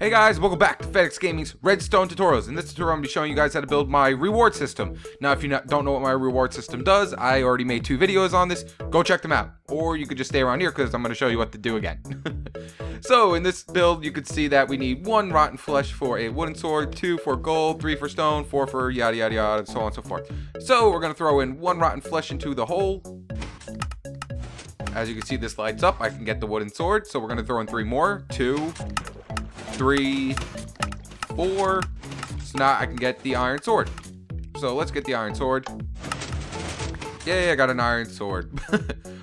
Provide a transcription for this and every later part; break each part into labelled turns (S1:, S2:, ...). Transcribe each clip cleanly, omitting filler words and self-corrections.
S1: Hey guys, welcome back to FedEx Gaming's Redstone Tutorials. In this tutorial, I'm going to be showing you guys how to build my reward system. Now, if you don't know what my reward system does, I already made 2 videos on this. Go check them out. Or you could just stay around here because I'm going to show you what to do again. So, in this build, you could see that we need 1 rotten flesh for a wooden sword, 2 for gold, 3 for stone, 4 for yada yada yada, and so on and so forth. So, we're going to throw in 1 rotten flesh into the hole. As you can see, this lights up. I can get the wooden sword. So, we're going to throw in 3 more. 2, 3, 4. So now I can get the iron sword. So let's get the iron sword. Yay, I got an iron sword.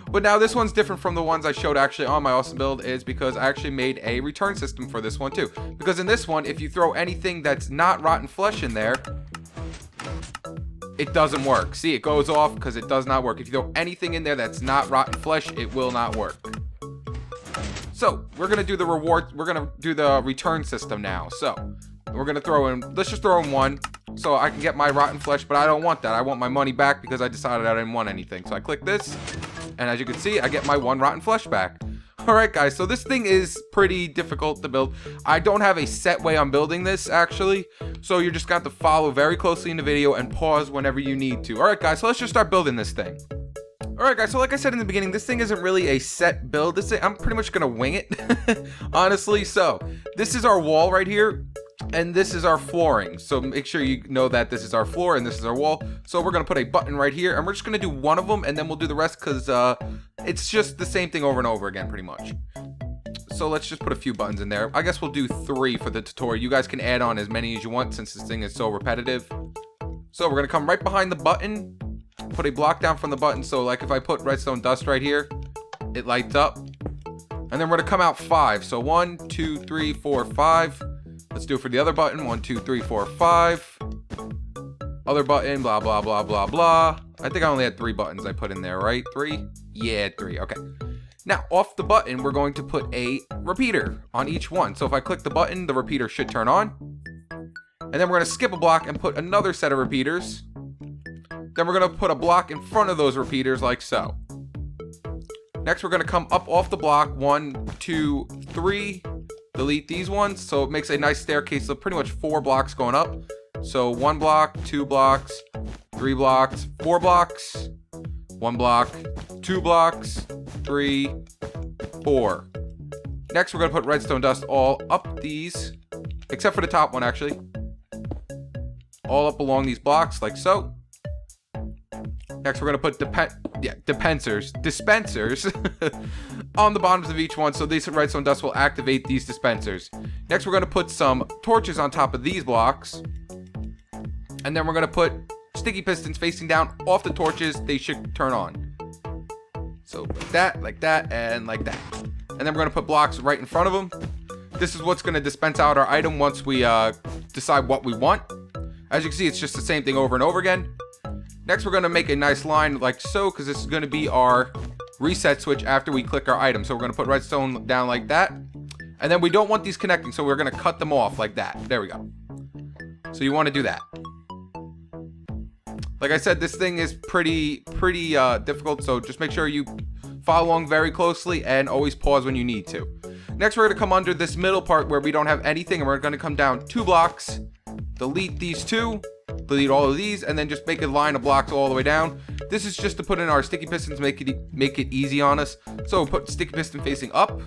S1: But now this one's different from the ones I showed actually on my awesome build, is because I actually made a return system for this one too. Because in this one, if you throw anything that's not rotten flesh in there, it doesn't work. See, it goes off because it does not work. If you throw anything in there that's not rotten flesh, it will not work. So, we're going to do the reward, we're going to do the return system now. So, we're going to throw in, let's just throw in 1, so I can get my rotten flesh, but I don't want that. I want my money back because I decided I didn't want anything. So I click this, and as you can see, I get my 1 rotten flesh back. Alright guys, so this thing is pretty difficult to build. I don't have a set way on building this, actually. So you're just going to have to follow very closely in the video and pause whenever you need to. Alright guys, so let's just start building this thing. Alright guys, so like I said in the beginning, this thing isn't really a set build. This thing, I'm pretty much gonna wing it, honestly. So, this is our wall right here, and this is our flooring. So make sure you know that this is our floor and this is our wall. So we're gonna put a button right here, and we're just gonna do 1 of them, and then we'll do the rest, because it's just the same thing over and over again, pretty much. So let's just put a few buttons in there. I guess we'll do 3 for the tutorial. You guys can add on as many as you want, since this thing is so repetitive. So we're gonna come right behind the button, put a block down from the button, so like if I put redstone dust right here, it lights up. And then we're gonna come out 5. So 1, 2, 3, 4, 5. Let's do it for the other button. 1, 2, 3, 4, 5. Other button, blah blah blah blah blah. I think I only had 3 buttons I put in there, right? 3? Yeah, 3. Okay. Now off the button, we're going to put a repeater on each one. So if I click the button, the repeater should turn on. And then we're gonna skip a block and put another set of repeaters. Then we're going to put a block in front of those repeaters like so. Next, we're going to come up off the block. 1, 2, 3. Delete these ones. So it makes a nice staircase of pretty much 4 blocks going up. So 1 block, 2 blocks, 3 blocks, 4 blocks, 1 block, 2 blocks, 3, 4. Next, we're going to put redstone dust all up these, except for the top one actually. All up along these blocks like so. Next, we're going to put dispensers on the bottoms of each one, so these redstone dust will activate these dispensers. Next, we're going to put some torches on top of these blocks. And then we're going to put sticky pistons facing down off the torches. They should turn on. So like that, and like that. And then we're going to put blocks right in front of them. This is what's going to dispense out our item once we decide what we want. As you can see, it's just the same thing over and over again. Next, we're going to make a nice line like so, because this is going to be our reset switch after we click our item. So we're going to put redstone down like that. And then we don't want these connecting, so we're going to cut them off like that. There we go. So you want to do that. Like I said, this thing is pretty difficult, so just make sure you follow along very closely and always pause when you need to. Next, we're going to come under this middle part where we don't have anything, and we're going to come down 2 blocks, delete these 2. Delete all of these, and then just make a line of blocks all the way down. This is just to put in our sticky pistons, make it easy on us. So put sticky piston facing up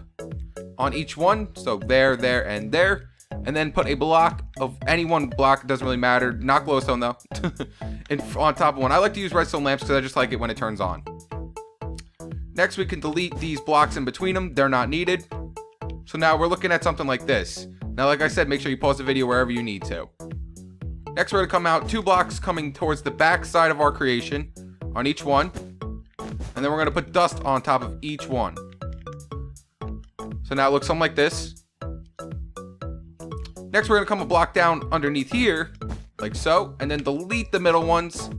S1: on each one. So there, and there. And then put a block of any one block, doesn't really matter. Not glowstone though. And on top of one. I like to use redstone lamps because I just like it when it turns on. Next, we can delete these blocks in between them. They're not needed. So now we're looking at something like this. Now, like I said, make sure you pause the video wherever you need to. Next, we're going to come out 2 blocks coming towards the back side of our creation on each one. And then we're going to put dust on top of each one. So now it looks something like this. Next, we're going to come a block down underneath here, like so. And then delete the middle ones.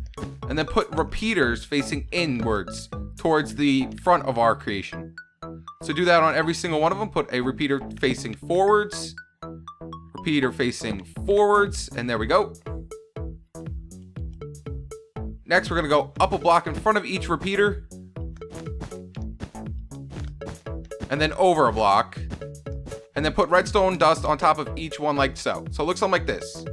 S1: And then put repeaters facing inwards towards the front of our creation. So do that on every single one of them. Put a repeater facing forwards. Repeater facing forwards, and there we go. Next, we're going to go up a block in front of each repeater, and then over a block, and then put redstone dust on top of each one like so. So it looks something like this.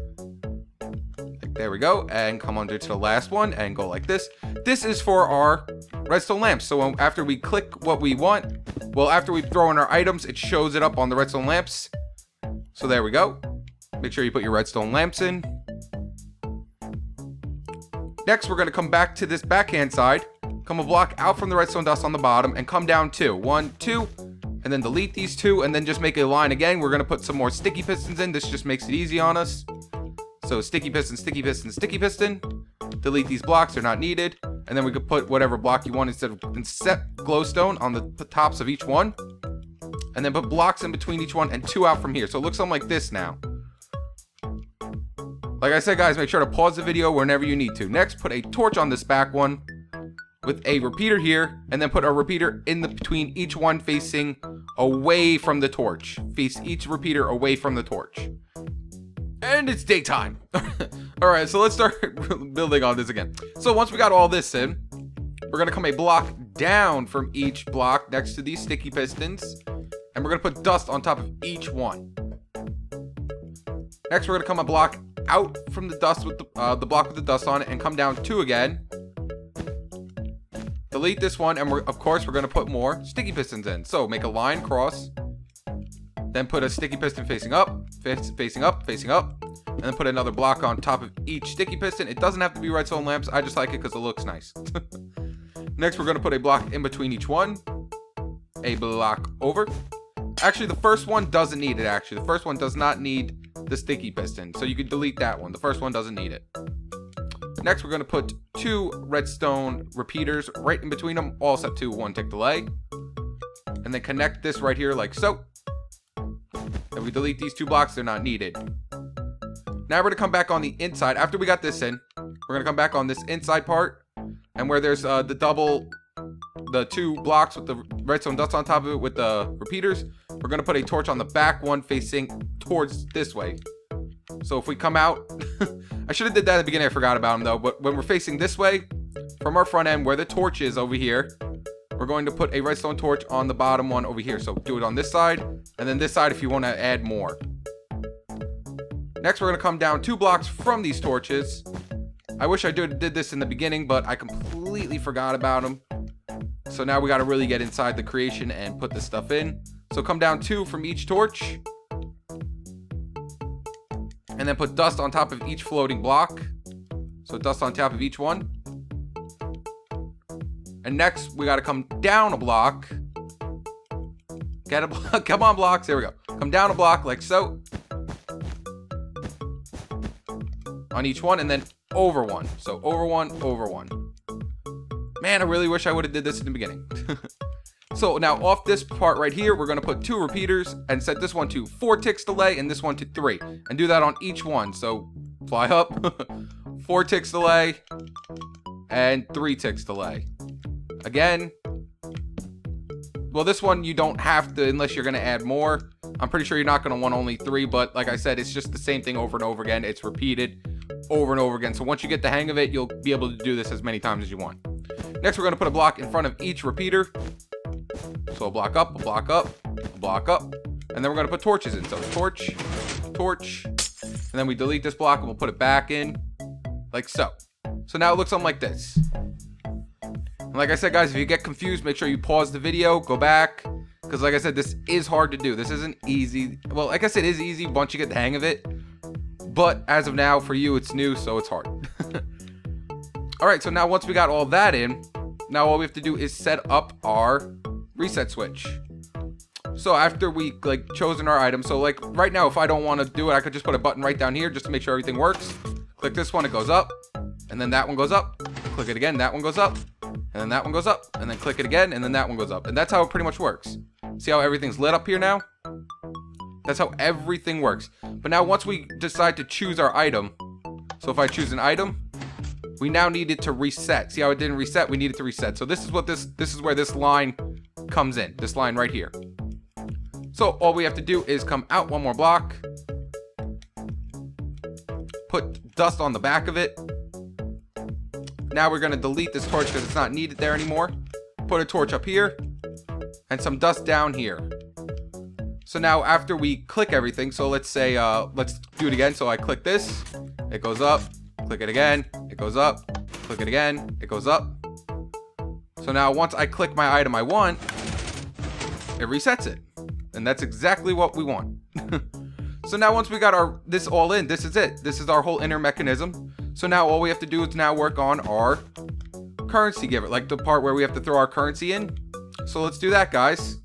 S1: There we go, and come under to the last one and go like this. This is for our redstone lamps. So after we click what we want, well, after we throw in our items, it shows it up on the redstone lamps. So there we go. Make sure you put your redstone lamps in. Next, we're going to come back to this backhand side, come a block out from the redstone dust on the bottom, and come down 2. 1, 2, and then delete these 2, and then just make a line again. We're going to put some more sticky pistons in. This just makes it easy on us. So sticky piston, sticky piston, sticky piston. Delete these blocks, they're not needed. And then we could put whatever block you want instead of set glowstone on the tops of each one. And then put blocks in between each one and 2 out from here. So it looks something like this now. Like I said, guys, make sure to pause the video whenever you need to. Next, put a torch on this back one with a repeater here, and then put a repeater in between each one facing away from the torch. Face each repeater away from the torch. And it's daytime. All right, so let's start building on this again. So once we got all this in, we're gonna come a block down from each block next to these sticky pistons, and we're gonna put dust on top of each one. Next, we're gonna come a block out from the dust with the block with the dust on it, and come down 2 again. Delete this one, and of course we're gonna put more sticky pistons in. So make a line cross, then put a sticky piston facing up, facing up, facing up, and then put another block on top of each sticky piston. It doesn't have to be redstone lamps. I just like it because it looks nice. Next, we're gonna put a block in between each one, a block over. Actually, the first one doesn't need it. Actually, the first one does not need the sticky piston, so you can delete that one. The first one doesn't need it. Next, we're going to put 2 redstone repeaters right in between them, all set to 1 tick delay. And then connect this right here like so. And we delete these 2 blocks, they're not needed. Now we're going to come back on the inside. After we got this in, we're going to come back on this inside part. And where there's the 2 blocks with the redstone dust on top of it with the repeaters, we're going to put a torch on the back one facing towards this way. So if we come out, I should have did that at the beginning, I forgot about them though, but when we're facing this way, from our front end where the torch is over here, we're going to put a redstone torch on the bottom one over here. So do it on this side, and then this side if you want to add more. Next, we're going to come down 2 blocks from these torches. I wish I did this in the beginning, but I completely forgot about them. So now we got to really get inside the creation and put this stuff in. So come down 2 from each torch. And then put dust on top of each floating block. So dust on top of each one. And next, we got to come down a block. Get a block. Come on, blocks. There we go. Come down a block like so. On each one, and then over one. So over one, over one. Man, I really wish I would have did this in the beginning. So now off this part right here, we're going to put 2 repeaters and set this one to 4 ticks delay and this one to 3. And do that on each one. So fly up, 4 ticks delay, and 3 ticks delay. Again, well, this one you don't have to unless you're going to add more. I'm pretty sure you're not going to want only 3, but like I said, it's just the same thing over and over again. It's repeated over and over again. So once you get the hang of it, you'll be able to do this as many times as you want. Next, we're going to put a block in front of each repeater. So a block up, a block up, a block up. And then we're going to put torches in. So torch, torch. And then we delete this block and we'll put it back in like so. So now it looks something like this. And like I said, guys, if you get confused, make sure you pause the video, go back. Because like I said, this is hard to do. This isn't easy. Well, like I said, it is easy once you get the hang of it. But as of now, for you, it's new, so it's hard. All right, so now once we got all that in, now all we have to do is set up our reset switch. So after we chosen our item, so like right now, if I don't want to do it, I could just put a button right down here just to make sure everything works. Click this one, it goes up, and then that one goes up. Click it again, that one goes up, and then that one goes up, and then click it again, and then that one goes up. And that's how it pretty much works. See how everything's lit up here now? That's how everything works. But now once we decide to choose our item, so if I choose an item, we now need it to reset. See how it didn't reset? We need it to reset. So this is what this is where this line comes in. This line right here. So all we have to do is come out 1 more block. Put dust on the back of it. Now we're going to delete this torch because it's not needed there anymore. Put a torch up here. And some dust down here. So now after we click everything, so let's say, let's do it again. So I click this, it goes up, click it again, it goes up, click it again, it goes up. So now once I click my item I want, it resets it. And that's exactly what we want. So now once we got this all in, this is it. This is our whole inner mechanism. So now all we have to do is now work on our currency giver, like the part where we have to throw our currency in. So let's do that, guys.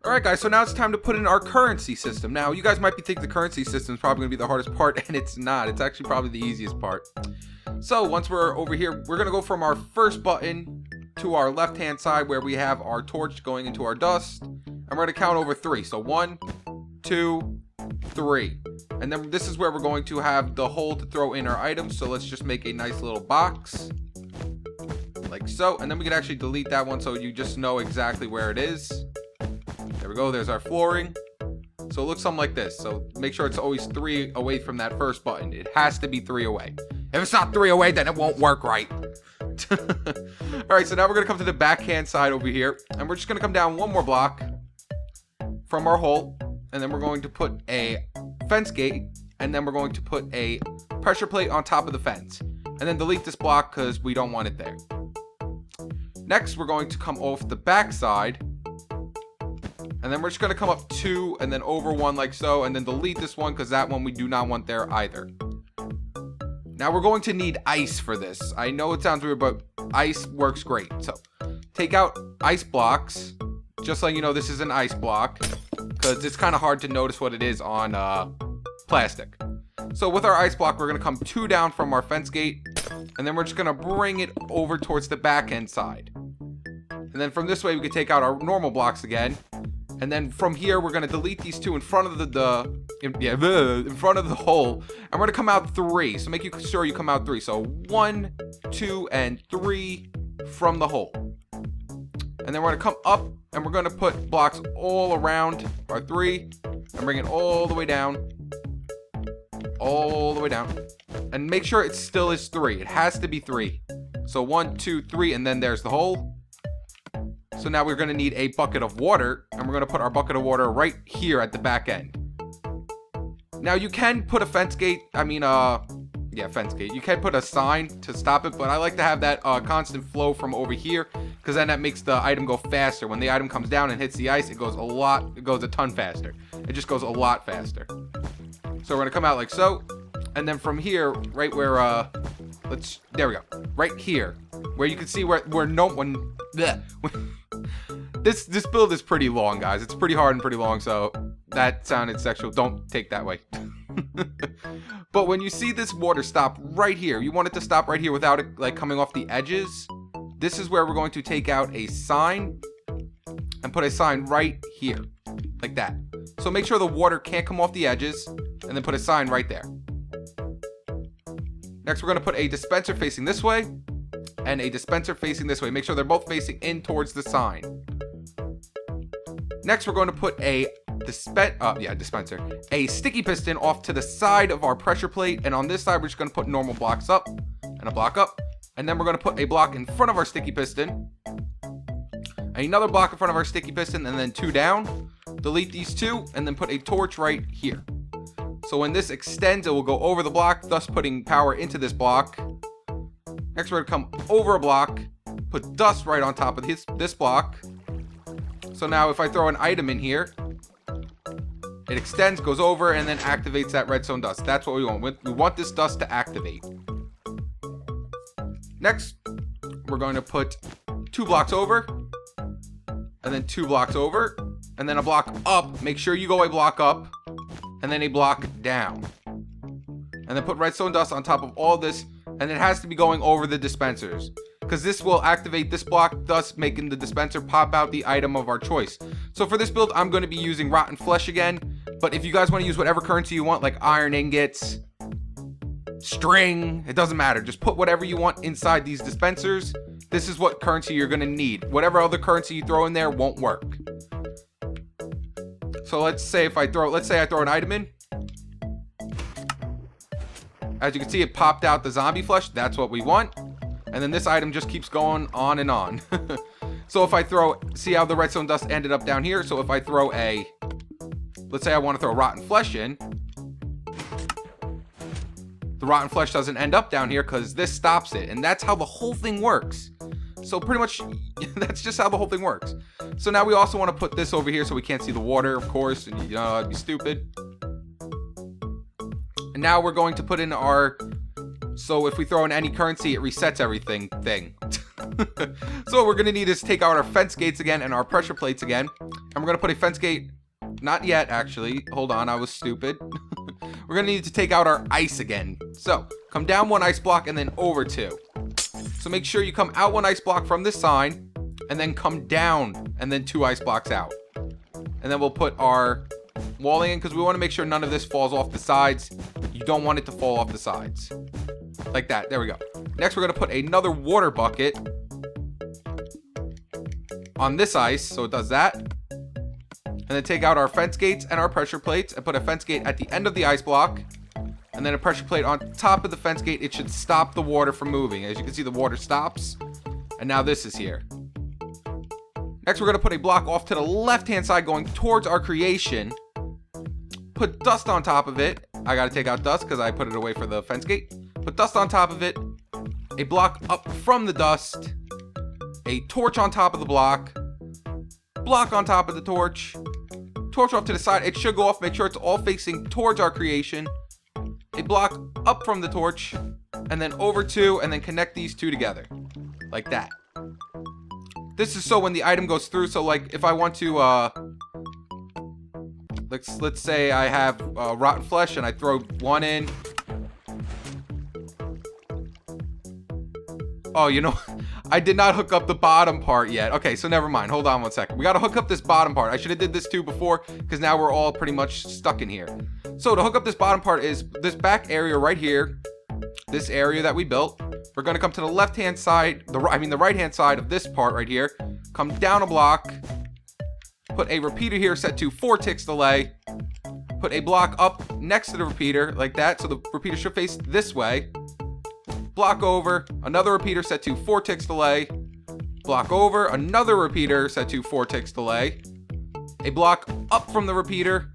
S1: Alright guys, so now it's time to put in our currency system. Now you guys might be thinking the currency system is probably going to be the hardest part, and it's not. It's actually probably the easiest part. So once we're over here, we're going to go from our first button to our left hand side where we have our torch going into our dust, and we're going to count over 3. So 1, 2, 3. And then this is where we're going to have the hole to throw in our items. So let's just make a nice little box like so, and then we can actually delete that one so you just know exactly where it is. There we go, there's our flooring. So it looks something like this. So make sure it's always 3 away from that first button. It has to be 3 away. If it's not 3 away, then it won't work right. Alright, so now we're going to come to the backhand side over here, and we're just going to come down 1 more block from our hole, and then we're going to put a fence gate, and then we're going to put a pressure plate on top of the fence, and then delete this block because we don't want it there. Next, we're going to come off the back side, and then we're just going to come up 2 and then over 1 like so, and then delete this one because that one we do not want there either. Now we're going to need ice for this. I know it sounds weird, but ice works great. So take out ice blocks, just so you know this is an ice block, because it's kind of hard to notice what it is on plastic. So with our ice block, we're going to come 2 down from our fence gate, and then we're just going to bring it over towards the back end side. And then from this way, we can take out our normal blocks again. And then from here, we're going to delete these 2 in front of in front of the hole. And we're going to come out 3. So make sure you come out 3. So 1, 2, and 3 from the hole. And then we're going to come up, and we're going to put blocks all around our 3. And bring it all the way down. All the way down. And make sure it still is 3. It has to be 3. So 1, 2, 3, and then there's the hole. So now we're going to need a bucket of water, and we're going to put our bucket of water right here at the back end. Now you can put a fence gate, fence gate. You can put a sign to stop it, but I like to have that constant flow from over here, because then that makes the item go faster. When the item comes down and hits the ice, it goes a ton faster. It just goes a lot faster. So we're going to come out like so, and then from here, right where, there we go, right here, where you can see where no one, this build is pretty long, guys. It's pretty hard and pretty long, so that sounded sexual. Don't take that way. But when you see this water stop right here, you want it to stop right here without it like coming off the edges. This is where we're going to take out a sign and put a sign right here, like that. So make sure the water can't come off the edges, and then put a sign right there. Next, we're going to put a dispenser facing this way and a dispenser facing this way. Make sure they're both facing in towards the sign. Next, we're going to put a dispenser, a sticky piston off to the side of our pressure plate, and on this side, we're just going to put normal blocks up and a block up, and then we're going to put a block in front of our sticky piston, another block in front of our sticky piston, and then 2 down. Delete these 2, and then put a torch right here. So when this extends, it will go over the block, thus putting power into this block. Next, we're going to come over a block, put dust right on top of this block. So now if I throw an item in here, it extends, goes over, and then activates that redstone dust. That's what we want. We want this dust to activate. Next, we're going to put 2 blocks over, and then 2 blocks over, and then a block up. Make sure you go a block up, and then a block down. And then put redstone dust on top of all this, and it has to be going over the dispensers, because this will activate this block, thus making the dispenser pop out the item of our choice. So for this build, I'm going to be using rotten flesh again, but if you guys want to use whatever currency you want, like iron ingots, string, it doesn't matter. Just put whatever you want inside these dispensers. This is what currency you're going to need. Whatever other currency you throw in there won't work. So let's say I throw an item in. As you can see, it popped out the zombie flesh. That's what we want. And then this item just keeps going on and on. So if I throw, see how the redstone dust ended up down here? So if I throw a, let's say I want to throw rotten flesh in, the rotten flesh doesn't end up down here because this stops it. And that's how the whole thing works. So pretty much, that's just how the whole thing works. So now we also want to put this over here so we can't see the water, of course. And, you know, it'd be stupid. And now we're going to put in our, so if we throw in any currency, it resets everything thing. So what we're going to need is take out our fence gates again and our pressure plates again. And we're going to put a fence gate, not yet actually. Hold on, I was stupid. We're going to need to take out our ice again. So come down 1 ice block and then over 2. So make sure you come out 1 ice block from this sign and then come down and then 2 ice blocks out. And then we'll put our walling in because we want to make sure none of this falls off the sides. You don't want it to fall off the sides. Like that. There we go. Next, we're going to put another water bucket on this ice. So it does that. And then take out our fence gates and our pressure plates and put a fence gate at the end of the ice block. And then a pressure plate on top of the fence gate. It should stop the water from moving. As you can see, the water stops. And now this is here. Next, we're going to put a block off to the left-hand side going towards our creation. Put dust on top of it. I got to take out dust because I put it away for the fence gate. Put dust on top of it. A block up from the dust. A torch on top of the block. Block on top of the torch. Torch off to the side. It should go off. Make sure it's all facing towards our creation. A block up from the torch, and then over 2, and then connect these 2 together, like that. This is so when the item goes through, so like if I want to, let's say I have rotten flesh and I throw 1 in. Oh, you know, I did not hook up the bottom part yet. Okay, so never mind. Hold on 1 second. We got to hook up this bottom part. I should have did this too before because now we're all pretty much stuck in here. So to hook up this bottom part is this back area right here. This area that we built. We're going to come to the left-hand side, the right-hand side of this part right here. Come down a block. Put a repeater here set to 4 ticks delay. Put a block up next to the repeater like that. So the repeater should face this way. Block over, another repeater set to 4 ticks delay. Block over, another repeater set to 4 ticks delay. A block up from the repeater.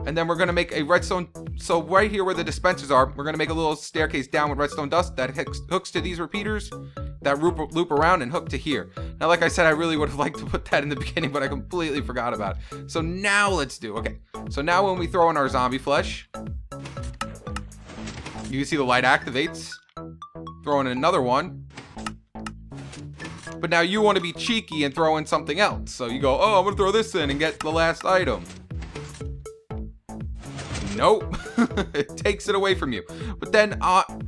S1: And then we're going to make a redstone. So right here where the dispensers are, we're going to make a little staircase down with redstone dust that hooks to these repeaters that loop around and hook to here. Now, like I said, I really would have liked to put that in the beginning, but I completely forgot about it. So now let's do, okay. So now when we throw in our zombie flesh, you can see the light activates. Throw in another one. But now you want to be cheeky and throw in something else. So you go, oh, I'm going to throw this in and get the last item. Nope. It takes it away from you. But then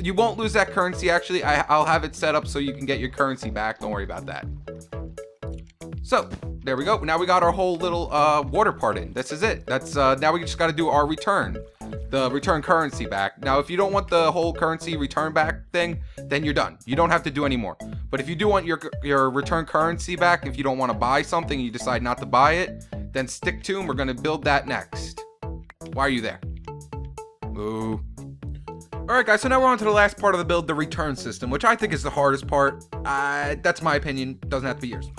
S1: you won't lose that currency. Actually, I'll have it set up so you can get your currency back. Don't worry about that. So there we go. Now we got our whole little water part in. This is it. That's now we just got to do our return. The return currency back. Now, if you don't want the whole currency return back thing, then you're done. You don't have to do any more. But if you do want your return currency back, if you don't want to buy something and you decide not to buy it, then stick to them. We're going to build that next. Why are you there? Ooh. Alright guys, so now we're on to the last part of the build, the return system, which I think is the hardest part. That's my opinion. Doesn't have to be yours.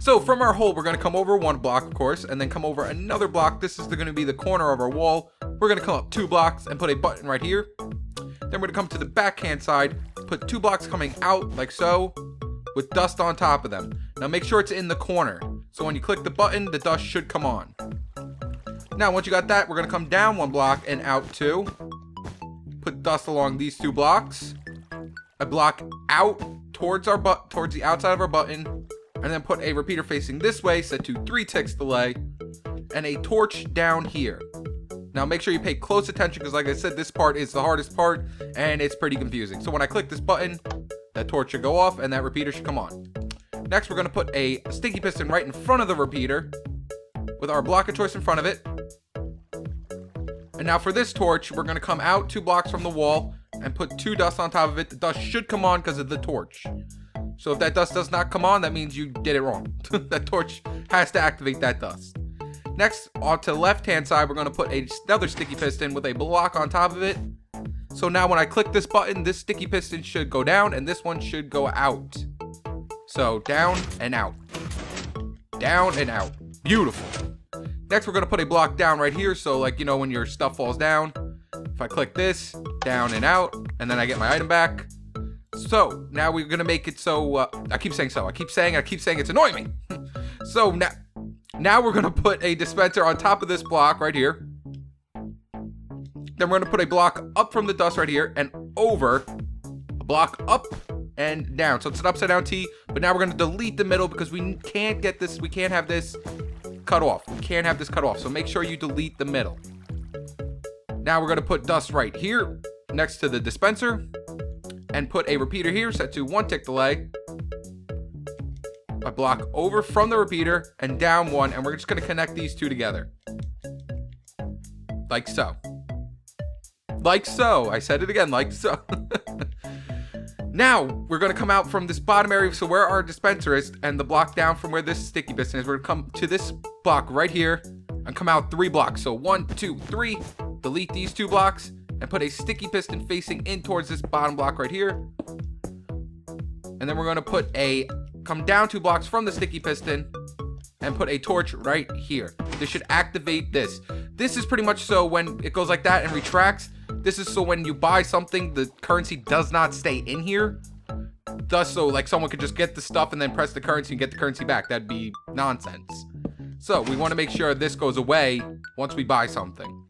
S1: So from our hole, we're going to come over 1 block, of course, and then come over another block. This is going to be the corner of our wall. We're going to come up 2 blocks and put a button right here. Then we're going to come to the backhand side, put 2 blocks coming out like so, with dust on top of them. Now make sure it's in the corner. So when you click the button, the dust should come on. Now once you got that, we're going to come down 1 block and out 2. Put dust along these 2 blocks. A block out towards the outside of our button. And then put a repeater facing this way, set to 3 ticks delay. And a torch down here. Now make sure you pay close attention because like I said, this part is the hardest part and it's pretty confusing. So when I click this button, that torch should go off and that repeater should come on. Next, we're going to put a sticky piston right in front of the repeater with our block of choice in front of it. And now for this torch, we're going to come out 2 blocks from the wall and put 2 dust on top of it. The dust should come on because of the torch. So if that dust does not come on, that means you did it wrong. That torch has to activate that dust. Next, on to the left-hand side, we're going to put another sticky piston with a block on top of it. So now when I click this button, this sticky piston should go down and this one should go out. So down and out. Down and out. Beautiful. Next, we're going to put a block down right here. So like, you know, when your stuff falls down, if I click this, down and out, and then I get my item back. So now we're going to make it so, I keep saying it's annoying me. So now we're going to put a dispenser on top of this block right here. Then we're going to put a block up from the dust right here and over a block up and down. So it's an upside down T, but now we're going to delete the middle because we can't get this. We can't have this cut off. We can't have this cut off. So make sure you delete the middle. Now we're going to put dust right here next to the dispenser and put a repeater here set to 1 tick delay. A block over from the repeater and down 1, and we're just going to connect these two together. Like so. Like so. I said it again, like so. Now, we're going to come out from this bottom area, so where our dispenser is, and the block down from where this sticky piston is. We're going to come to this block right here and come out 3 blocks. So 1, 2, 3. Delete these 2 blocks and put a sticky piston facing in towards this bottom block right here. And then we're going to come down 2 blocks from the sticky piston and put a torch right here. This should activate this. This is pretty much so when it goes like that and retracts. This is so when you buy something, the currency does not stay in here. Thus, so like someone could just get the stuff and then press the currency and get the currency back. That'd be nonsense. So we want to make sure this goes away once we buy something.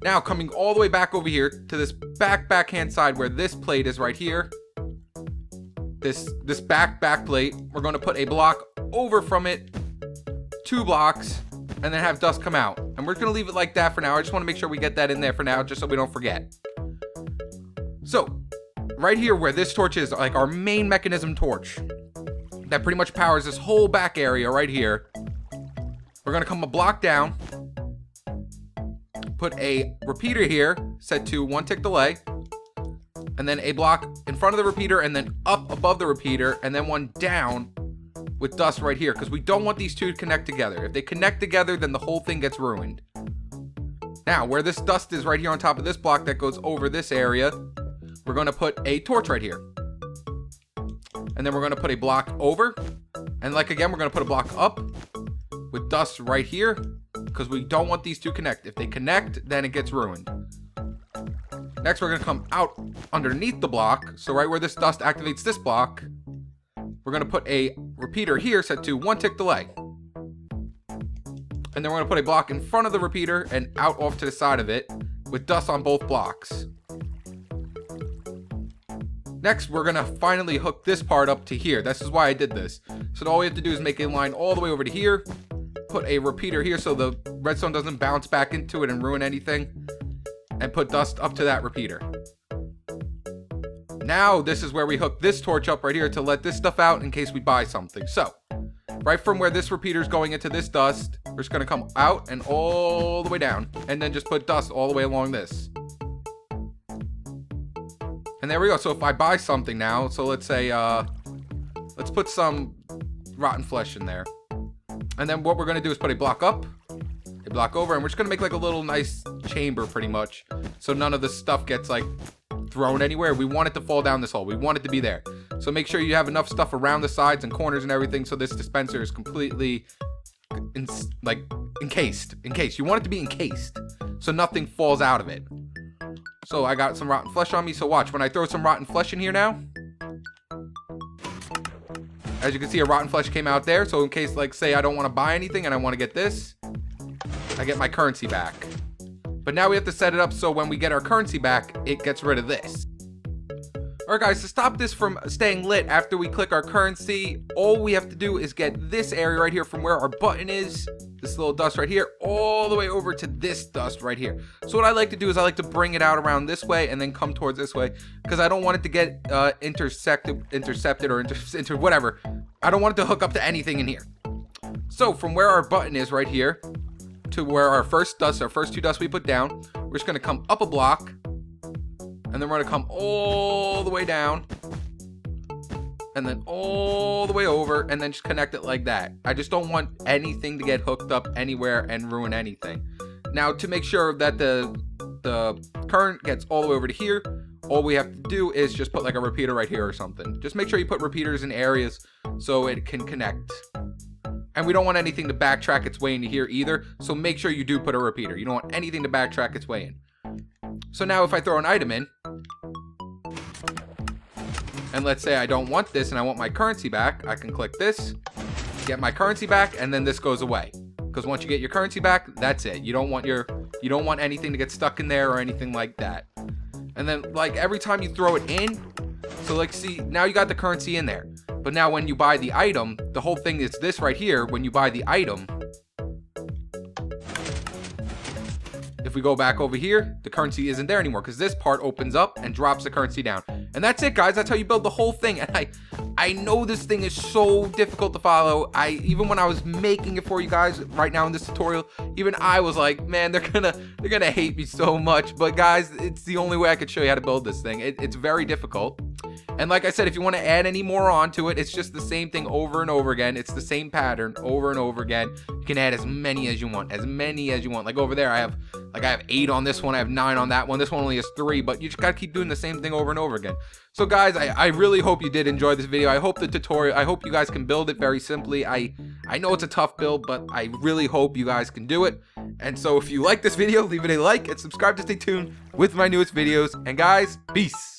S1: Now coming all the way back over here to this backhand side where this plate is right here. This back plate, we're going to put a block over from it, 2 blocks, and then have dust come out. And we're going to leave it like that for now. I just want to make sure we get that in there for now, just so we don't forget. So, right here where this torch is, like our main mechanism torch, that pretty much powers this whole back area right here. We're going to come a block down, put a repeater here, set to 1 tick delay, and then a block in front of the repeater, and then up above the repeater, and then 1 down with dust right here, because we don't want these 2 to connect together. If they connect together, then the whole thing gets ruined. Now, where this dust is right here on top of this block that goes over this area, we're going to put a torch right here. And then we're going to put a block over, and like again, we're going to put a block up with dust right here, because we don't want these 2 connect. If they connect, then it gets ruined. Next, we're going to come out underneath the block. So right where this dust activates this block, we're going to put a repeater here set to 1 tick delay. And then we're going to put a block in front of the repeater and out off to the side of it with dust on both blocks. Next, we're going to finally hook this part up to here. This is why I did this. So all we have to do is make a line all the way over to here, put a repeater here so the redstone doesn't bounce back into it and ruin anything, and put dust up to that repeater. Now, this is where we hook this torch up right here to let this stuff out in case we buy something. So, right from where this repeater is going into this dust, we're just going to come out and all the way down, and then just put dust all the way along this. And there we go. So if I buy something now, so let's say, let's put some rotten flesh in there. And then what we're going to do is put a block up, a block over, and we're just going to make like a little nice chamber pretty much. So none of the stuff gets like thrown anywhere. We want it to fall down this hole. We want it to be there. So make sure you have enough stuff around the sides and corners and everything so this dispenser is completely encased. You want it to be encased so nothing falls out of it. So I got some rotten flesh on me. So watch, when I throw some rotten flesh in here now, as you can see, a rotten flesh came out there. So in case, like, say I don't want to buy anything and I want to get this, I get my currency back. But now we have to set it up so when we get our currency back, it gets rid of this. Alright guys, to stop this from staying lit after we click our currency, all we have to do is get this area right here from where our button is, this little dust right here, all the way over to this dust right here. So what I like to do is I like to bring it out around this way and then come towards this way, because I don't want it to get intercepted or whatever. I don't want it to hook up to anything in here. So from where our button is right here to where our first 2 dusts we put down, we're just going to come up a block, and then we're going to come all the way down, and then all the way over, and then just connect it like that. I just don't want anything to get hooked up anywhere and ruin anything. Now, to make sure that the current gets all the way over to here, all we have to do is just put like a repeater right here or something. Just make sure you put repeaters in areas so it can connect. And we don't want anything to backtrack its way into here either, so make sure you do put a repeater. You don't want anything to backtrack its way in. So now if I throw an item in, and let's say I don't want this and I want my currency back, I can click this, get my currency back, and then this goes away. Because once you get your currency back, that's it. You don't want anything to get stuck in there or anything like that. And then like every time you throw it in, so like see, now you got the currency in there. But now when you buy the item, the whole thing is this right here. When you buy the item, if we go back over here, the currency isn't there anymore because this part opens up and drops the currency down. And that's it, guys. That's how you build the whole thing. And I know this thing is so difficult to follow. Even when I was making it for you guys right now in this tutorial, even I was like, man, they're gonna hate me so much. But guys, it's the only way I could show you how to build this thing. It's very difficult. And like I said, if you want to add any more onto it, it's just the same thing over and over again. It's the same pattern over and over again. You can add as many as you want, Like over there, I have 8 on this one, I have 9 on that one. This one only has 3, but you just gotta keep doing the same thing over and over again. So guys, I really hope you did enjoy this video. I hope the tutorial, I hope you guys can build it very simply. I know it's a tough build, but I really hope you guys can do it. And so if you like this video, leave it a like and subscribe to stay tuned with my newest videos. And guys, peace.